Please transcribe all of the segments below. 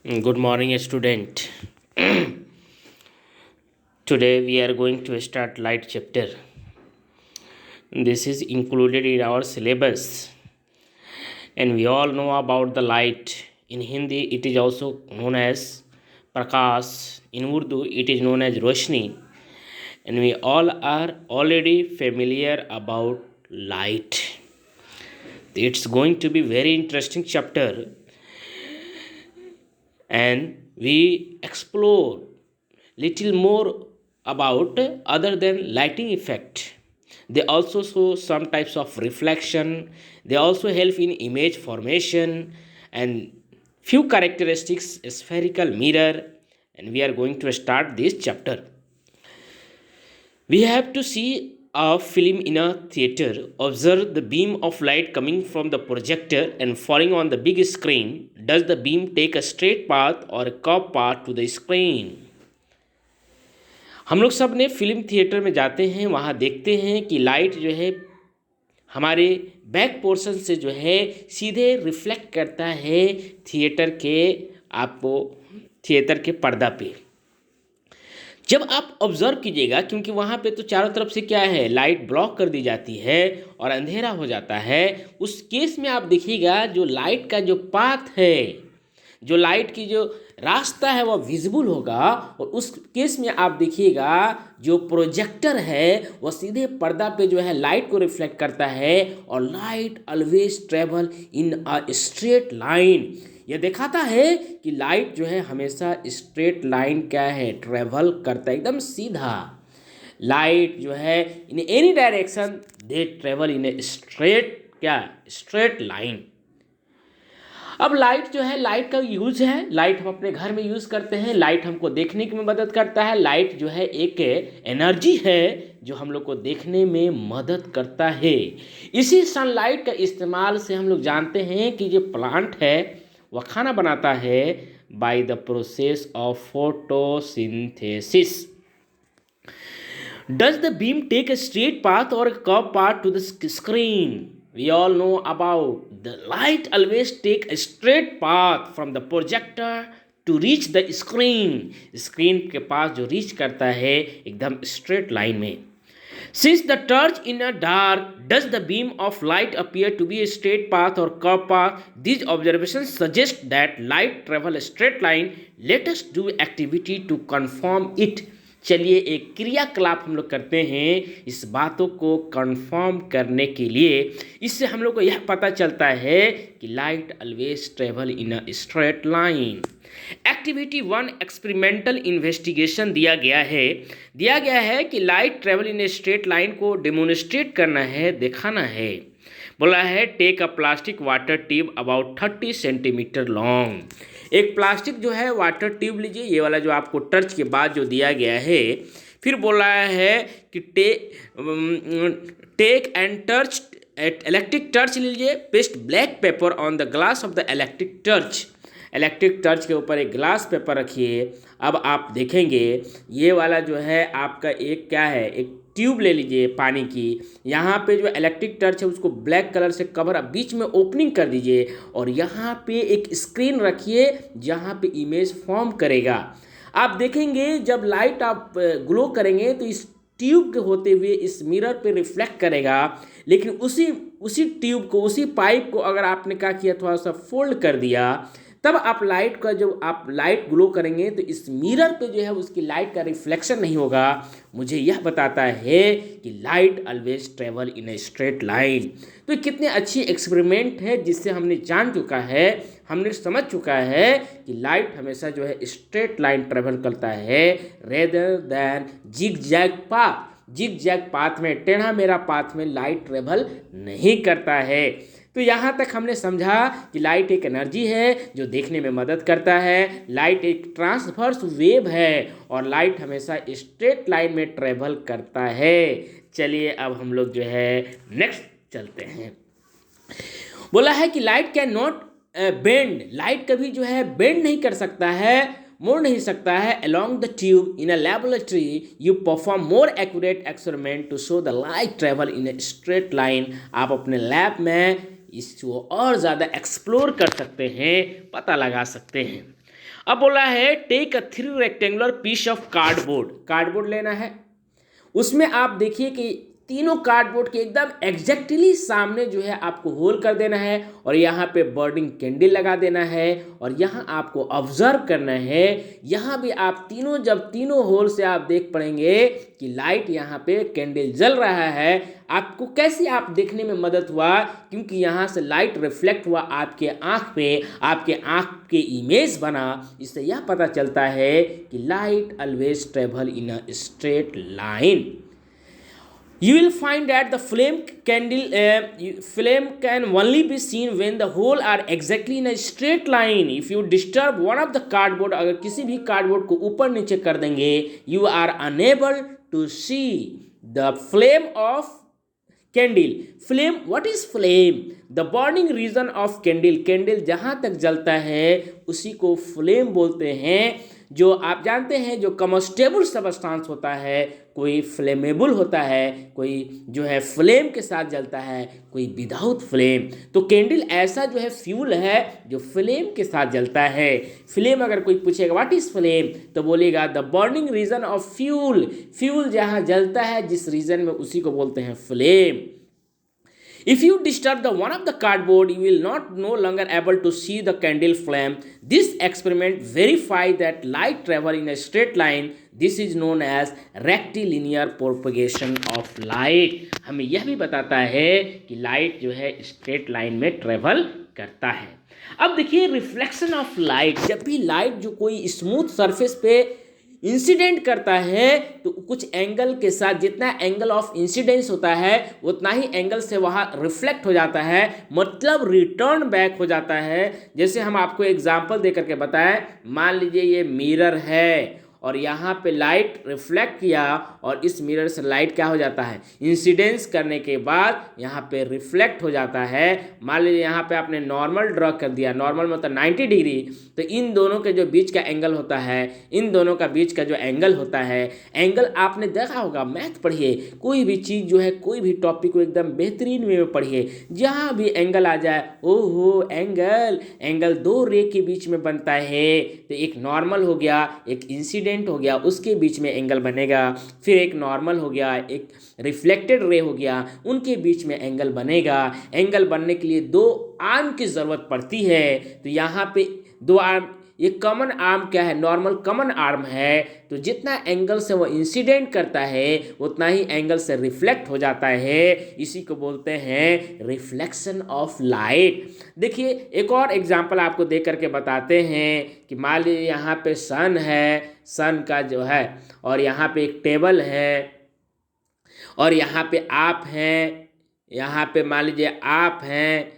Good morning, student. Today we are going to start light chapter. This is included in our syllabus, and we all know about the light. In Hindi, it is also known as Prakash. In Urdu, it is known as Roshni, and we all are already familiar about light. It's going to be very interesting chapter, and we explore little more about other than lighting effect. They also show some types of reflection. They also help in image formation and few characteristics spherical mirror. And we are going to start this chapter. We have to see a film in a theater, observe the beam of light coming from the projector and falling on the big screen. Does the beam take a straight path or a curved path to the screen? हम लोग सब ने film theatre में जाते हैं, वहाँ देखते हैं कि लाइट जो है हमारे बैक पोर्शन से जो है सीधे रिफ्लेक्ट करता है थिएटर के पर्दा पे। जब आप ऑब्जर्व कीजिएगा, क्योंकि वहाँ पे तो चारों तरफ से क्या है, लाइट ब्लॉक कर दी जाती है और अंधेरा हो जाता है। उस केस में आप देखिएगा जो लाइट का जो पाथ है, जो लाइट की जो रास्ता है वह विजिबल होगा, और उस केस में आप देखिएगा जो प्रोजेक्टर है वह सीधे पर्दा पे जो है लाइट को रिफ्लेक्ट करता है, और light always travel in a straight line. यह दिखाता है कि लाइट जो है हमेशा स्ट्रेट लाइन क्या है, ट्रेवल करता है, एकदम सीधा। लाइट जो है in any direction they travel in a straight line. अब लाइट जो है, लाइट का यूज है, लाइट हम अपने घर में यूज़ करते हैं। लाइट हमको देखने में मदद करता है। लाइट जो है एक एनर्जी है जो हम लोग को देखने में मदद करता है। इसी सनलाइट का इस्तेमाल से हम लोग जानते हैं कि जो प्लांट है वह खाना बनाता है by the process of photosynthesis. Does the beam take a straight path or a curved path to the screen? We all know about the light always take a straight path from the projector to reach the screen. Screen के पास जो reach करता है एकदम straight line में। Since the torch in a dark, does the beam of light appear to be a straight path or curved path? These observations suggest that light travel a straight line. Let us do activity to confirm it. चलिए एक क्रियाकलाप हम लोग करते हैं इस बातों को कंफर्म करने के लिए। इससे हम लोग को यह पता चलता है कि light always travel in a straight line. Activity 1 experimental investigation दिया गया है कि light travel in a straight line को डेमोन्स्ट्रेट करना है, दिखाना है। बोला है take a plastic water tube about 30 centimetre long. एक प्लास्टिक जो है वाटर ट्यूब लीजिए, ये वाला जो आपको टर्च के बाद जो दिया गया है। फिर बोला है कि टेक एंड टर्च इलेक्ट्रिक टर्च लीजिए, paste black pepper on the glass of the electric टर्च। इलेक्ट्रिक टर्च के ऊपर एक ग्लास पेपर रखिए। अब आप देखेंगे ये वाला जो है आपका एक क्या है, एक ट्यूब ले लीजिए पानी की। यहाँ पे जो इलेक्ट्रिक टर्च है उसको ब्लैक कलर से कवर, अब बीच में ओपनिंग कर दीजिए, और यहाँ पे एक स्क्रीन रखिए जहाँ पे इमेज फॉर्म करेगा। आप देखेंगे जब लाइट आप ग्लो करेंगे तो इस ट्यूब के होते हुए इस मिरर पे रिफ्लेक्ट करेगा, लेकिन उसी ट्यूब को, उसी पाइप को अगर आपने क्या किया, थोड़ा सा फोल्ड कर दिया, तब आप लाइट का जब आप लाइट ग्लो करेंगे तो इस मिरर पे जो है उसकी लाइट का रिफ्लेक्शन नहीं होगा। मुझे यह बताता है कि light always travel in a straight line. तो कितने अच्छी एक्सपेरिमेंट है जिससे हमने जान चुका है, हमने समझ चुका है कि लाइट हमेशा जो है स्ट्रेट लाइन ट्रेवल करता है rather than zig zag path. Zig zag path में, टेढ़ा मेढ़ा पाथ में लाइट ट्रेवल नहीं करता है। तो यहाँ तक हमने समझा कि लाइट एक एनर्जी है जो देखने में मदद करता है। लाइट एक ट्रांसवर्स वेव है और लाइट हमेशा स्ट्रेट लाइन में ट्रेवल करता है। चलिए अब हम लोग जो है नेक्स्ट चलते हैं। बोला है कि light can not bend, light कभी जो है बेंड नहीं कर सकता है, मोड़ नहीं सकता है। Along the tube in a laboratory you perform more accurate experiment to show the light travel in a straight line. आप अपने लैब में इसको और ज़्यादा एक्सप्लोर कर सकते हैं, पता लगा सकते हैं। अब बोला है take a 3 rectangular piece of cardboard, cardboard लेना है, उसमें आप देखिए कि तीनों कार्डबोर्ड के एकदम एग्जैक्टली सामने जो है आपको होल कर देना है और यहाँ पे बर्निंग कैंडल लगा देना है और यहाँ आपको ऑब्जर्व करना है। यहाँ भी आप तीनों जब तीनों होल से आप देख पड़ेंगे कि लाइट यहाँ पे कैंडल जल रहा है। आपको कैसे आप देखने में मदद हुआ, क्योंकि यहाँ से लाइट रिफ्लेक्ट हुआ आपके आँख पे, आपके आँख के इमेज बना। इससे यह पता चलता है कि light always travel in a straight line. You will find that the flame can only be seen when the whole are exactly in a straight line. If you disturb one of the cardboard, अगर किसी भी cardboard को ऊपर नीचे कर देंगे, you are unable to see the flame of candle. Flame, what is flame? The burning region of candle. Candle जहाँ तक जलता है उसी को flame बोलते हैं। जो आप जानते हैं जो कमस्टेबल सबस्टांस होता है, कोई फ्लेमेबल होता है, कोई जो है फ्लेम के साथ जलता है, कोई विदाउट फ्लेम। तो कैंडल ऐसा जो है फ्यूल है जो फ्लेम के साथ जलता है। फ्लेम अगर कोई पूछेगा व्हाट इज फ्लेम, तो बोलेगा the burning region of fuel. Fuel जहाँ जलता है जिस रीजन में, उसी को बोलते हैं flame. If you disturb the one of the cardboard, you will no longer able to see the candle flame. This experiment verifies that light travel in a straight line. This is known as rectilinear propagation of light. हमें यह भी बताता है कि light जो है straight line में travel करता है। अब देखिए रिफ्लेक्शन ऑफ लाइट, जब भी लाइट जो कोई स्मूथ सरफेस पे इंसिडेंट करता है तो कुछ एंगल के साथ जितना एंगल ऑफ इंसिडेंस होता है उतना ही एंगल से वहाँ रिफ्लेक्ट हो जाता है, मतलब रिटर्न बैक हो जाता है। जैसे हम आपको एग्जांपल दे करके बताएं, मान लीजिए ये मिरर है और यहाँ पे लाइट रिफ्लेक्ट किया और इस मिरर से लाइट क्या हो जाता है, इंसिडेंस करने के बाद यहाँ पे रिफ्लेक्ट हो जाता है। मान लीजिए यहाँ पे आपने नॉर्मल ड्रॉ कर दिया, नॉर्मल मतलब 90 डिग्री, तो इन दोनों के जो बीच का एंगल होता है, इन दोनों का बीच का जो एंगल होता है, एंगल आपने देखा होगा, मैथ पढ़िए, कोई भी चीज़ जो है, कोई भी टॉपिक को एकदम बेहतरीन वे में पढ़िए, जहाँ भी एंगल आ जाए, ओहो एंगल दो रे के बीच में बनता है, तो एक नॉर्मल हो गया, एक इंसिडेंट हो गया, उसके बीच में एंगल बनेगा, फिर एक नॉर्मल हो गया, एक रिफ्लेक्टेड रे हो गया, उनके बीच में एंगल बनेगा। एंगल बनने के लिए दो आर्म की ज़रूरत पड़ती है, तो यहाँ पे दो आर्म, ये कॉमन आर्म क्या है, नॉर्मल कॉमन आर्म है, तो जितना एंगल से वो इंसिडेंट करता है उतना ही एंगल से रिफ्लेक्ट हो जाता है। इसी को बोलते हैं रिफ्लेक्शन ऑफ लाइट। देखिए एक और एग्जांपल आपको दे करके बताते हैं कि मान लीजिए यहाँ पे सन है, सन का जो है, और यहाँ पे एक टेबल है और यहाँ पे आप हैं, यहाँ पे मान लीजिए आप हैं।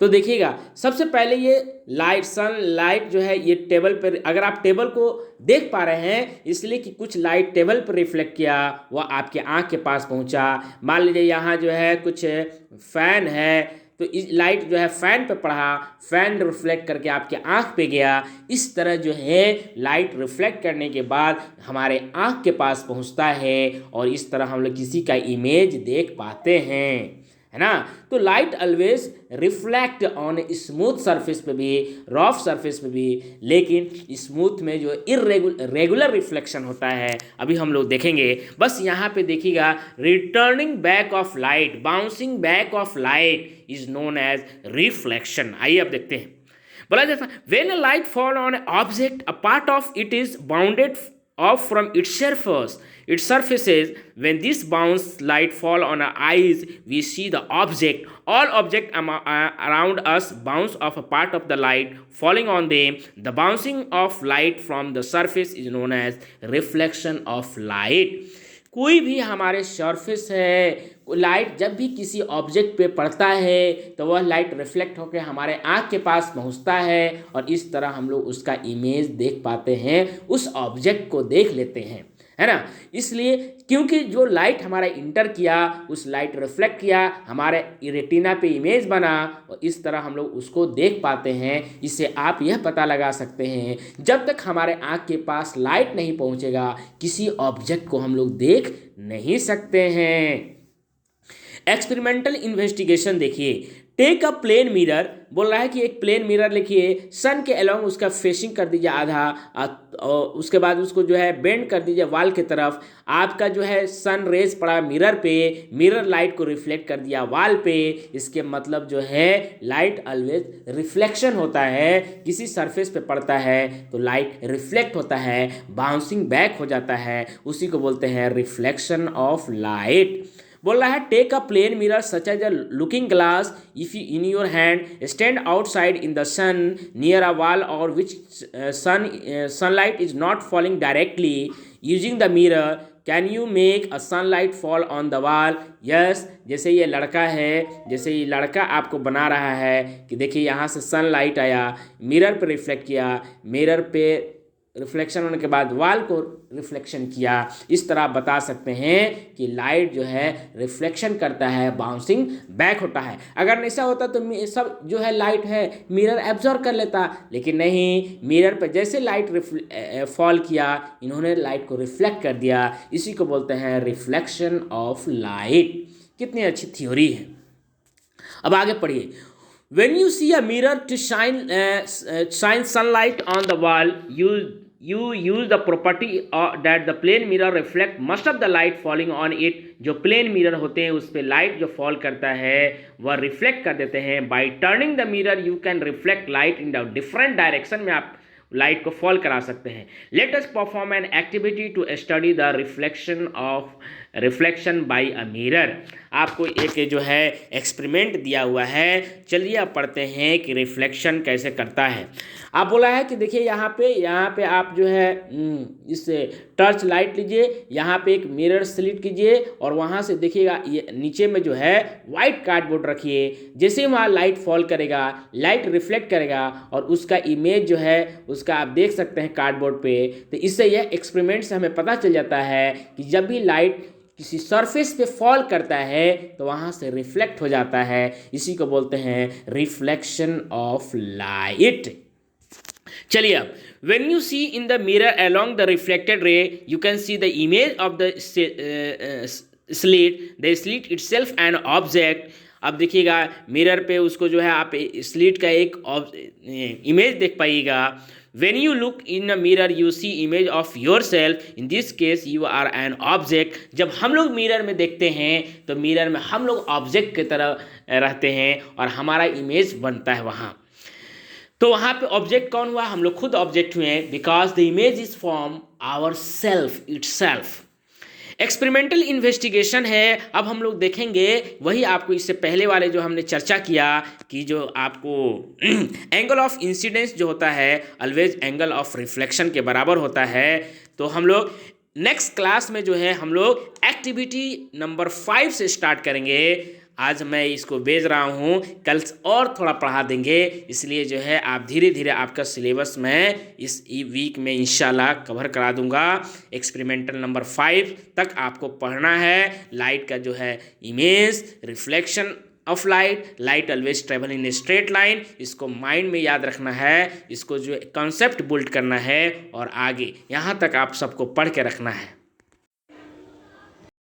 तो देखिएगा सबसे पहले ये लाइट, सन लाइट जो है ये टेबल पर, अगर आप टेबल को देख पा रहे हैं इसलिए कि कुछ लाइट टेबल पर रिफ्लेक्ट किया, वह आपके आँख के पास पहुंचा। मान लीजिए यहाँ जो है कुछ फैन है, तो इस लाइट जो है फैन पे पड़ा, फैन रिफ्लेक्ट करके आपके आँख पे गया। इस तरह जो है लाइट रिफ्लेक्ट करने के बाद हमारे आँख के पास पहुंचता है और इस तरह हम लोग किसी का इमेज देख पाते हैं, है ना। तो light always reflect on smooth surface पे भी, रफ सरफेस पे भी, लेकिन स्मूथ में जो रेगुलर रिफ्लेक्शन होता है अभी हम लोग देखेंगे। बस यहाँ पे देखिएगा, returning back of light, bouncing back of light is known as reflection. आइए अब देखते हैं। बोला जाता है when a light fall on a object, a part of it is bounded off from its surfaces. When this bounce light fall on our eyes, we see the object. All object around us bounce off a part of the light falling on them. The bouncing of light from the surface is known as reflection of light. कोई भी हमारे surface है, light जब भी किसी object पे पड़ता है तो वह लाइट रिफ्लेक्ट होकर हमारे आँख के पास पहुंचता है और इस तरह हम लोग उसका इमेज देख पाते हैं, उस ऑब्जेक्ट को देख लेते हैं, है ना। इसलिए क्योंकि जो लाइट हमारा इंटर किया, उस लाइट रिफ्लेक्ट किया, हमारे रेटिना पे इमेज बना और इस तरह हम लोग उसको देख पाते हैं। इससे आप यह पता लगा सकते हैं जब तक हमारे आँख के पास लाइट नहीं पहुँचेगा किसी ऑब्जेक्ट को हम लोग देख नहीं सकते हैं। एक्सपेरिमेंटल इन्वेस्टिगेशन देखिए, टेक अ प्लेन मिरर, बोल रहा है कि एक प्लेन मिरर लिखिए, सन के अलोंग उसका फेसिंग कर दीजिए आधा, और उसके बाद उसको जो है बेंड कर दीजिए वॉल की तरफ। आपका जो है सन रेज पड़ा मिरर पे, मिरर लाइट को रिफ्लेक्ट कर दिया वॉल पे। इसके मतलब जो है लाइट ऑलवेज रिफ्लेक्शन होता है, किसी सरफेस पे पड़ता है तो लाइट रिफ्लेक्ट होता है, बाउंसिंग बैक हो जाता है, उसी को बोलते हैं रिफ्लेक्शन ऑफ लाइट। बोल रहा है take a plain mirror such as a looking glass if you in your hand stand outside in the sun near a wall और which sunlight is not falling directly using the mirror can you make a sunlight fall on the wall. Yes, जैसे ये लड़का है, जैसे ये लड़का आपको बना रहा है कि देखिए यहाँ से सनलाइट आया, मिरर पे रिफ्लेक्ट किया, मिरर पे रिफ्लेक्शन होने के बाद वॉल को रिफ्लेक्शन किया। इस तरह आप बता सकते हैं कि लाइट जो है रिफ्लेक्शन करता है, बाउंसिंग बैक होता है। अगर ऐसा होता तो सब जो है लाइट है मिरर एब्जॉर्ब कर लेता, लेकिन नहीं, मिरर पर जैसे लाइट फॉल किया, इन्होंने लाइट को रिफ्लेक्ट कर दिया। इसी को बोलते हैं रिफ्लेक्शन ऑफ लाइट। कितनी अच्छी थ्योरी है। अब आगे पढ़िए। When you see a mirror to shine sunlight on the wall, you use the property that the plane mirror reflect most of the light falling on it. जो plane mirror होते हैं उस पर लाइट जो फॉल करता है वह reflect कर देते हैं। By turning the mirror you can reflect light in the different direction में आप लाइट को फॉल करा सकते हैं। Let us perform an activity to study the reflection by a mirror. आपको एक जो है एक्सपेरिमेंट दिया हुआ है, चलिए अब पढ़ते हैं कि रिफ्लेक्शन कैसे करता है। आप बोला है कि देखिए यहाँ पे आप जो है इस टर्च लाइट लीजिए, यहाँ पे एक मिरर स्लिट कीजिए और वहाँ से देखिएगा ये नीचे में जो है वाइट कार्डबोर्ड रखिए। जैसे वहाँ लाइट फॉल करेगा, लाइट रिफ्लेक्ट करेगा और उसका इमेज जो है उसका आप देख सकते हैं कार्डबोर्ड पे। तो इससे यह एक्सपेरिमेंट से हमें पता चल जाता है कि जब भी लाइट किसी सरफेस पे फॉल करता है तो वहाँ से रिफ्लेक्ट हो जाता है। इसी को बोलते हैं रिफ्लेक्शन ऑफ लाइट। चलिए अब when you see in the mirror along the reflected ray you can see the image of the slit itself an object। अब देखिएगा मिरर पे उसको जो है आप स्लिट का एक इमेज देख पाइएगा। When you look in a mirror you see image of yourself, in this case you are an object। जब हम लोग मिरर में देखते हैं तो मिरर में हम लोग ऑब्जेक्ट की तरह रहते हैं और हमारा इमेज बनता है वहाँ। तो वहाँ पे ऑब्जेक्ट कौन हुआ? हम लोग खुद ऑब्जेक्ट हुए हैं, because the image is from our self itself. Experimental investigation है। अब हम लोग देखेंगे वही आपको इससे पहले वाले जो हमने चर्चा किया कि जो आपको एंगल ऑफ इंसिडेंस जो होता है ऑलवेज एंगल ऑफ रिफ्लेक्शन के बराबर होता है। तो हम लोग नेक्स्ट क्लास में जो है हम लोग एक्टिविटी नंबर 5 से स्टार्ट करेंगे। आज मैं इसको भेज रहा हूँ, कल और थोड़ा पढ़ा देंगे, इसलिए जो है आप धीरे धीरे आपका सिलेबस मैं इस वीक में इंशाल्लाह कवर करा दूंगा। एक्सपेरिमेंटल नंबर 5 तक आपको पढ़ना है। लाइट का जो है image, reflection of light, light always travel in a straight line, इसको माइंड में याद रखना है, इसको जो कॉन्सेप्ट बिल्ड करना है और आगे यहाँ तक आप सबको पढ़ के रखना है।